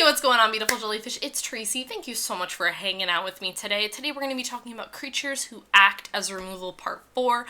what's going on, beautiful jellyfish? It's Tracy. Thank you so much for hanging out with me today. Today we're going to be talking about creatures who act as removal part 4.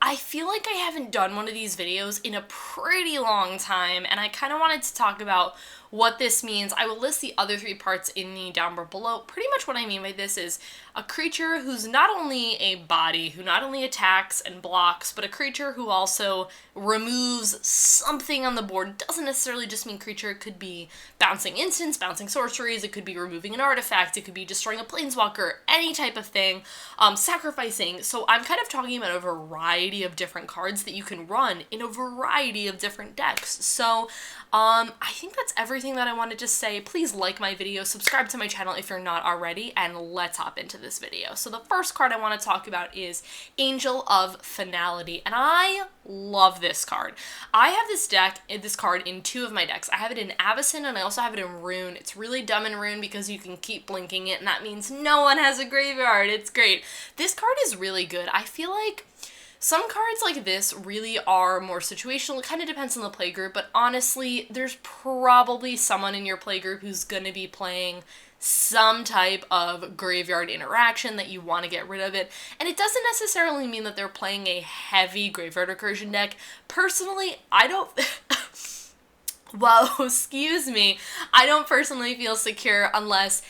I feel like I haven't done one of these videos in a pretty long time, and I kind of wanted to talk about what this means. I will list the other 3 parts in the down bar below. Pretty much what I mean by this is a creature who's not only a body, who not only attacks and blocks, but a creature who also removes something on the board. Doesn't necessarily just mean creature. It could be bouncing instants, bouncing sorceries, it could be removing an artifact, it could be destroying a planeswalker, any type of thing, sacrificing. So I'm kind of talking about a variety of different cards that you can run in a variety of different decks. So I think that's everything that I wanted to say. Please like my video, subscribe to my channel if you're not already, and let's hop into this video. So the first card I want to talk about is Angel of Finality, and I love this card. I have this card in 2 of my decks. I have it in Avacyn and I also have it in Rune. It's really dumb in Rune because you can keep blinking it and that means no one has a graveyard. It's great. This card is really good. I feel like some cards like this really are more situational. It kind of depends on the playgroup, but honestly, there's probably someone in your playgroup who's going to be playing some type of graveyard interaction that you want to get rid of it. And it doesn't necessarily mean that they're playing a heavy graveyard recursion deck. Personally, I don't... Whoa, excuse me. I don't personally feel secure unless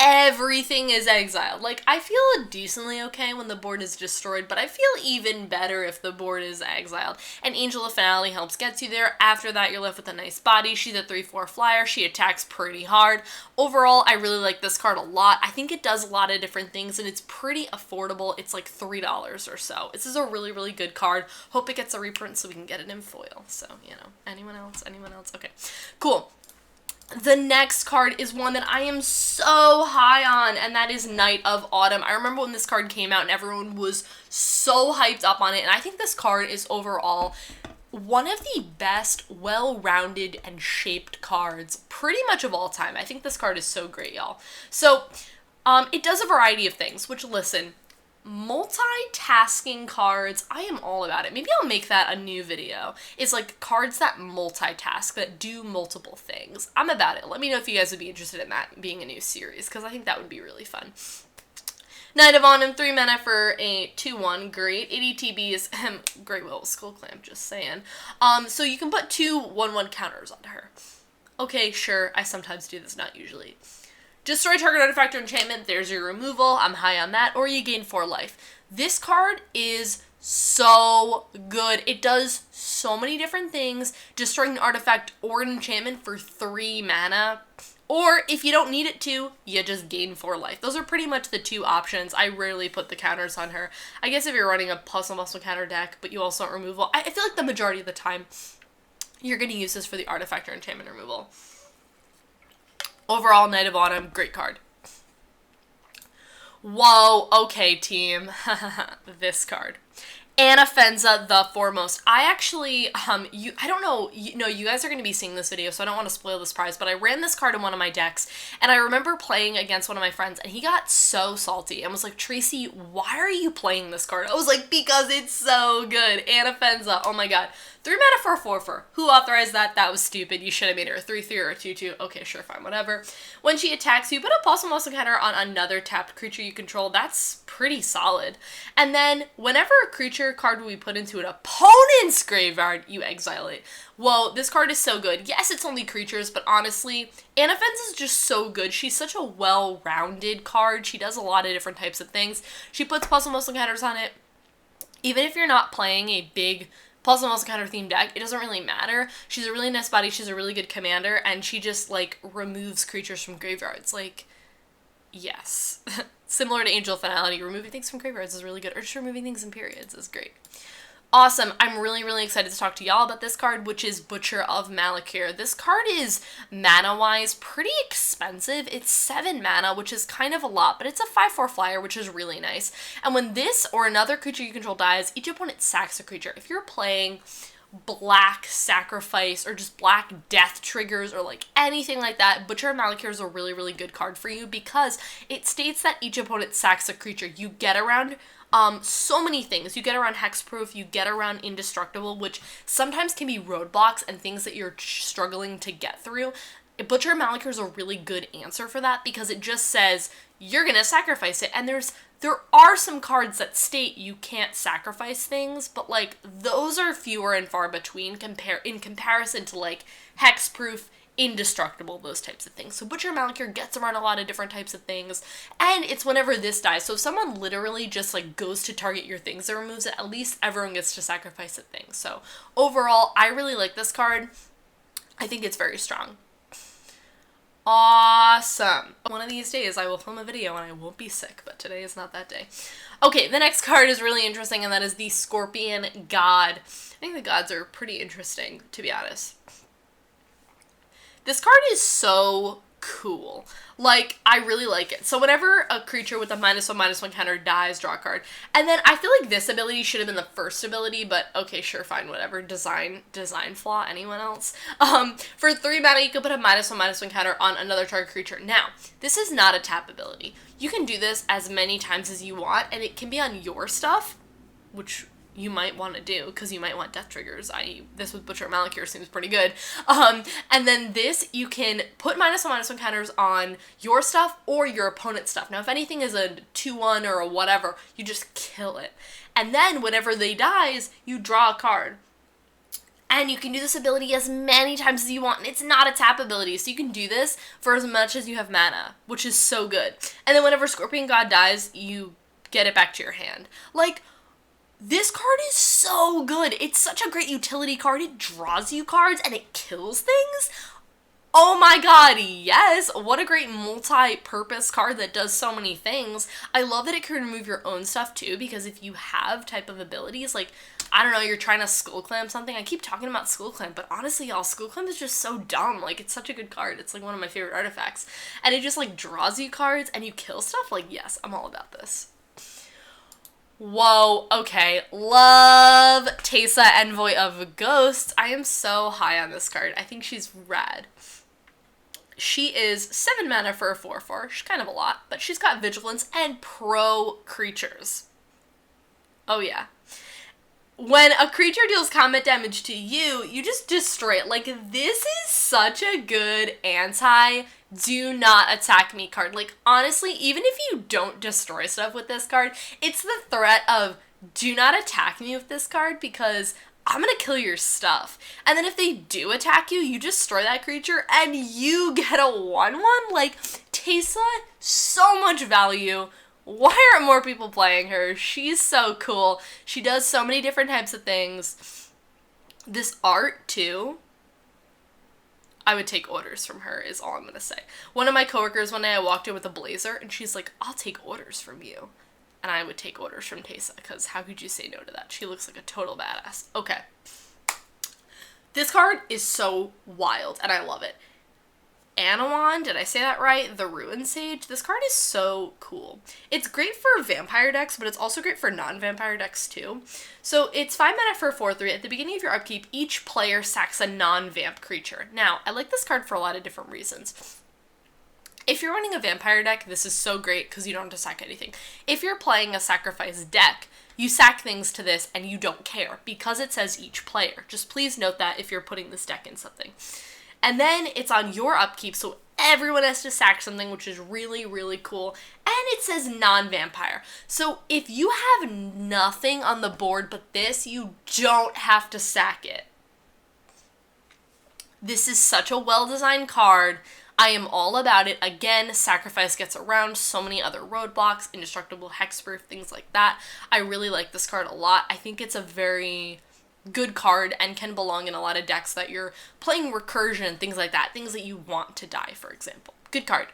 everything is exiled. Like, I feel decently okay when the board is destroyed, but I feel even better if the board is exiled. And Angel of Finality helps get you there. After that, you're left with a nice body. She's a 3/4 flyer. She attacks pretty hard. Overall, I really like this card a lot. I think it does a lot of different things, and it's pretty affordable. It's like $3 or so. This is a really, really good card. Hope it gets a reprint so we can get it in foil. So, you know, anyone else? Anyone else? Okay, cool. The next card is one that I am so high on, and that is Knight of Autumn. I remember when this card came out and everyone was so hyped up on it, and I think this card is overall one of the best well-rounded and shaped cards pretty much of all time. I think this card is so great, y'all. So, it does a variety of things, which, listen, multitasking cards, I am all about it. Maybe I'll make that a new video. It's like cards that multitask, that do multiple things. I'm about it. Let me know if you guys would be interested in that being a new series, because I think that would be really fun. Knight of Autumn, 3 mana for a 2/1, great. 80 TBs, Great Will, Skull Clamp, just saying. So you can put 2 1/1 counters onto her. Okay, sure, I sometimes do this, not usually. Destroy target artifact or enchantment, there's your removal, I'm high on that, or you gain 4 life. This card is so good. It does so many different things. Destroying an artifact or an enchantment for 3 mana, or if you don't need it to, you just gain 4 life. Those are pretty much the 2 options. I rarely put the counters on her. I guess if you're running a plus counter deck, but you also want removal, I feel like the majority of the time, you're going to use this for the artifact or enchantment removal. Overall, Knight of Autumn, great card. Whoa, okay, team. This card. Anafenza the Foremost. I actually, I don't know, you guys are going to be seeing this video, so I don't want to spoil the surprise, but I ran this card in one of my decks, and I remember playing against one of my friends, and he got so salty, and was like, Tracy, why are you playing this card? I was like, because it's so good. Anafenza, oh my god. 3 mana for a 4/4. Who authorized that? That was stupid. You should have made her a 3/3 or a 2/2. Okay, sure, fine, whatever. When she attacks you, put a plus +1 counter on another tapped creature you control. That's pretty solid. And then, whenever a creature card will be put into an opponent's graveyard, you exile it. Whoa, this card is so good. Yes, it's only creatures, but honestly, Anafenza is just so good. She's such a well-rounded card. She does a lot of different types of things. She puts plus +1 counters on it. Even if you're not playing a big plus +1 counter themed deck, it doesn't really matter. She's a really nice body, she's a really good commander, and she just, like, removes creatures from graveyards. Like, yes. Similar to Angel of Finality, removing things from graveyards is really good, or just removing things in periods is great. Awesome. I'm really, really excited to talk to y'all about this card, which is Butcher of Malakir. This card is, mana-wise, pretty expensive. It's 7 mana, which is kind of a lot, but it's a 5/4 flyer, which is really nice. And when this or another creature you control dies, each opponent sacks a creature. If you're playing black sacrifice or just black death triggers or like anything like that, Butcher of Malakir is a really, really good card for you because it states that each opponent sacks a creature. You get around so many things. You get around hexproof, you get around indestructible, which sometimes can be roadblocks and things that you're struggling to get through. Butcher of Malachor is a really good answer for that because it just says you're gonna sacrifice it, and there are some cards that state you can't sacrifice things, but like those are fewer and far between in comparison to like hexproof, indestructible, those types of things. So Butcher of Malachor gets around a lot of different types of things, and it's whenever this dies. So if someone literally just like goes to target your things and removes it, at least everyone gets to sacrifice a thing. So overall, I really like this card. I think it's very strong. Awesome. One of these days I will film a video and I won't be sick, but today is not that day. Okay, the next card is really interesting, and that is the Scorpion God. I think the gods are pretty interesting, to be honest. This card is so cool. Like, I really like it. So whenever a creature with a -1/-1 counter dies, draw a card. And then I feel like this ability should have been the first ability, but okay, sure, fine, whatever. Design flaw, anyone else? For 3 mana, you can put a -1/-1 counter on another target creature. Now, this is not a tap ability. You can do this as many times as you want, and it can be on your stuff, which you might want to do, because you might want death triggers, i.e. this with Butcher of Malachor seems pretty good. And then this, you can put -1/-1 counters on your stuff or your opponent's stuff. Now, if anything is a 2/1 or a whatever, you just kill it. And then, whenever they dies, you draw a card. And you can do this ability as many times as you want, and it's not a tap ability, so you can do this for as much as you have mana, which is so good. And then whenever Scorpion God dies, you get it back to your hand. Like, this card is so good. It's such a great utility card. It draws you cards and it kills things. Oh my god, yes! What a great multi-purpose card that does so many things. I love that it can remove your own stuff too, because if you have type of abilities, like, I don't know, you're trying to Skull Clamp something. I keep talking about Skull Clamp, but honestly, y'all, Skull Clamp is just so dumb. Like, it's such a good card. It's like one of my favorite artifacts. And it just like draws you cards and you kill stuff. Like, yes, I'm all about this. Whoa, okay, love Teysa, Envoy of Ghosts. I am so high on this card. I think she's rad. She is 7 mana for a 4/4. She's kind of a lot, but she's got Vigilance and Pro Creatures. Oh yeah. When a creature deals combat damage to you, you just destroy it. Like, this is such a good anti-do not attack me card. Like, honestly, even if you don't destroy stuff with this card, it's the threat of do not attack me with this card because I'm gonna kill your stuff. And then if they do attack you, you destroy that creature and you get a 1/1. Like, Teysa, so much value. Why aren't more people playing her? She's so cool. She does so many different types of things. This art, too, I would take orders from her, is all I'm going to say. One of my coworkers, one day I walked in with a blazer, and she's like, I'll take orders from you. And I would take orders from Teysa, because how could you say no to that? She looks like a total badass. Okay. This card is so wild, and I love it. Anowon, did I say that right? The Ruin Sage. This card is so cool. It's great for vampire decks, but it's also great for non-vampire decks too. So it's 5 mana for a 4/3. At the beginning of your upkeep, each player sacks a non-vamp creature. Now, I like this card for a lot of different reasons. If you're running a vampire deck, this is so great because you don't have to sack anything. If you're playing a sacrifice deck, you sack things to this and you don't care because it says each player. Just please note that if you're putting this deck in something. And then it's on your upkeep, so everyone has to sack something, which is really, really cool. And it says non-vampire. So if you have nothing on the board but this, you don't have to sack it. This is such a well-designed card. I am all about it. Again, sacrifice gets around so many other roadblocks, indestructible, hexproof, things like that. I really like this card a lot. I think it's a very good card and can belong in a lot of decks that you're playing recursion, things like that. Things that you want to die, for example. Good card.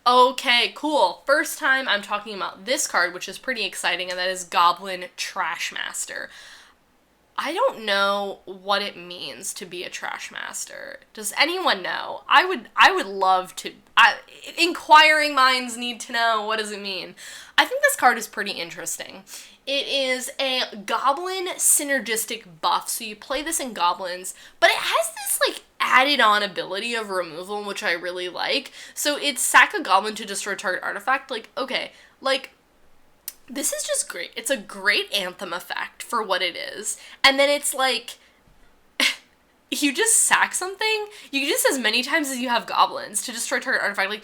Okay, cool. First time I'm talking about this card, which is pretty exciting, and that is Goblin Trashmaster. I don't know what it means to be a Trashmaster. Does anyone know? I would love to. Inquiring minds need to know, what does it mean? I think this card is pretty interesting. It is a goblin synergistic buff, so you play this in goblins, but it has this, like, added on ability of removal, which I really like. So it's sack a goblin to destroy target artifact. Like, okay, like, this is just great. It's a great anthem effect for what it is. And then it's like, you just sack something, you can just as many times as you have goblins to destroy target artifact. Like,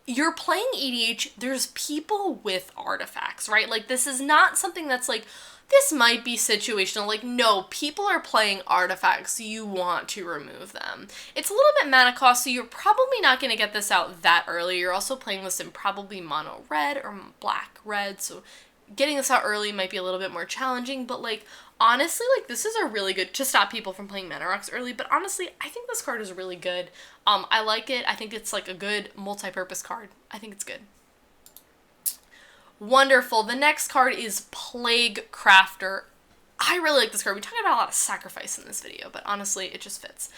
you're playing EDH, there's people with artifacts, right? Like, this is not something that's like, this might be situational. Like, no, people are playing artifacts, you want to remove them. It's a little bit mana cost, so you're probably not going to get this out that early. You're also playing this in probably mono red or black red, so getting this out early might be a little bit more challenging, but like, honestly, like, this is a really good, to stop people from playing Mana Rocks early, but honestly, I think this card is really good. I like it. I think it's like a good multi-purpose card. I think it's good. Wonderful. The next card is Plaguecrafter. I really like this card. We talked about a lot of sacrifice in this video, but honestly, it just fits.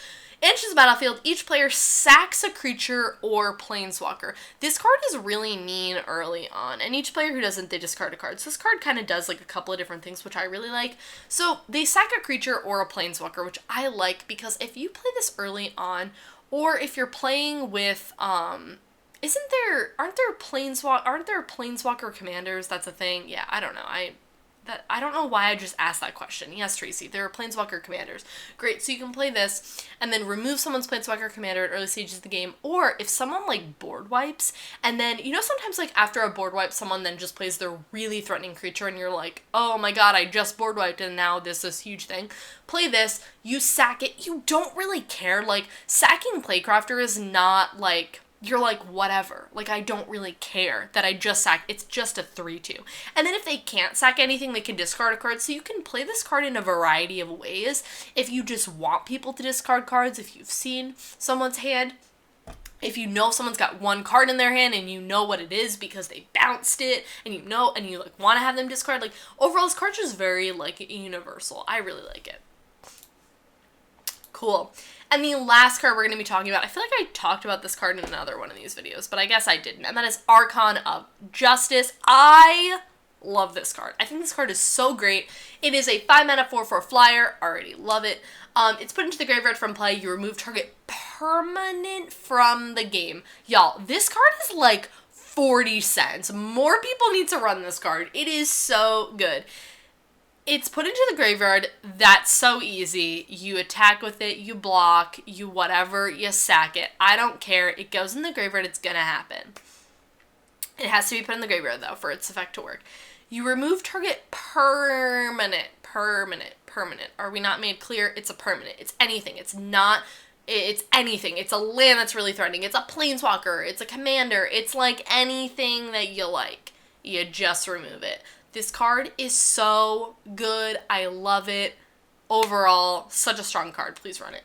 Enters the battlefield, each player sacks a creature or planeswalker. This card is really mean early on, and each player who doesn't, they discard a card. So this card kind of does like a couple of different things, which I really like. So they sack a creature or a planeswalker, which I like because if you play this early on, or if you're playing with, aren't there planeswalker commanders? That's a thing. Yeah, I don't know. I don't know why I just asked that question. Yes, Tracy, there are Planeswalker commanders. Great, so you can play this and then remove someone's Planeswalker commander at early stages of the game, or if someone like board wipes, and then, you know, sometimes like after a board wipe, someone then just plays their really threatening creature and you're like, oh my god, I just board wiped and now this huge thing. Play this, you sack it, you don't really care. Like, sacking Plaguecrafter is not like, you're like, whatever. Like, I don't really care that I just sack. It's just a 3/2. And then if they can't sack anything, they can discard a card. So you can play this card in a variety of ways. If you just want people to discard cards, if you've seen someone's hand, if you know someone's got one card in their hand and you know what it is because they bounced it, and you know, and you like want to have them discard, like, overall this card's just very like universal. I really like it. Cool. And the last card we're going to be talking about, I feel like I talked about this card in another one of these videos, but I guess I didn't, and that is Archon of Justice. I love this card. I think this card is so great. It is a 5-mana 4/4 flyer. Already love it. It's put into the graveyard from play. You remove target permanent from the game. Y'all, this card is like 40 cents. More people need to run this card. It is so good. It's put into the graveyard. That's so easy. You attack with it, you block, you whatever, you sack it. I don't care. It goes in the graveyard. It's gonna happen. It has to be put in the graveyard, though, for its effect to work. You remove target permanent. Are we not made clear? It's a permanent. It's anything. It's not... It's anything. It's a land that's really threatening. It's a planeswalker. It's a commander. It's like anything that you like. You just remove it. This card is so good. I love it. Overall, such a strong card. Please run it.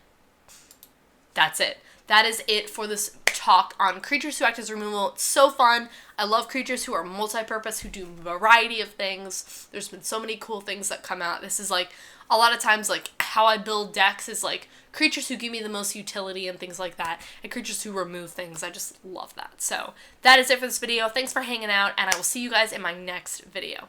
That's it. That is it for this talk on creatures who act as removal. It's so fun. I love creatures who are multi-purpose, who do a variety of things. There's been so many cool things that come out. This is like, a lot of times, like, how I build decks is like creatures who give me the most utility and things like that, and creatures who remove things. I just love that. So that is it for this video. Thanks for hanging out, and I will see you guys in my next video.